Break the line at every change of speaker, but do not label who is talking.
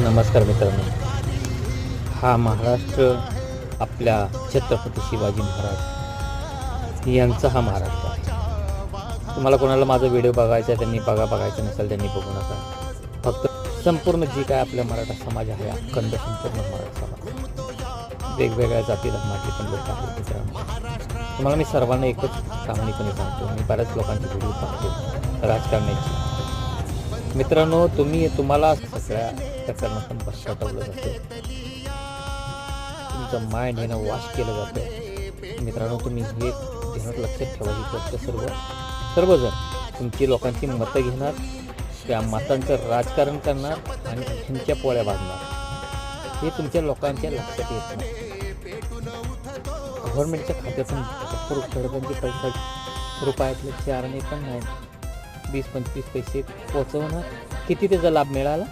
नमस्कार मित्रांनो, हा महाराष्ट्र आपल्या छत्रपती शिवाजी महाराज यांचा हा महाराष्ट्र आहे. तुम्हाला कोणाला माझा व्हिडिओ बघायचा आहे त्यांनी बघायचं नसेल त्यांनी बघू नका. फक्त संपूर्ण जी काय आपल्या मराठा समाज आहे, अखंड संपूर्ण मराठा समाज, वेगवेगळ्या जाती धर्मातले पण लोक आहेत मित्रांनो. तुम्हाला मी सर्वांना एकच प्रामाणिकपणे सांगतो, मी बऱ्याच लोकांचे व्हिडिओ पाहतो राजकारणाची. मित्रांनो, तुम्हाला सगळ्या प्रकरणातून पश्चातापलं जातं, तुमचं माइंड हे वॉश केलं जातं. मित्रांनो, तुम्ही हे ध्यानात लक्षात ठेवा, ही गोष्ट सर्वजण तुमची लोकांची मतं घेणार, त्या मतांचं राजकारण करणार आणि तुमच्या पोळ्या भाजणार. हे तुमच्या लोकांच्या लक्षात येत नाही. गव्हर्नमेंटच्या खात्यातून भरपूर गडबंदी पैसा रुपयातले 4 आणे पण नाही, 20-25 पैसे पोचवणार. किती त्याचा लाभ मिळाला?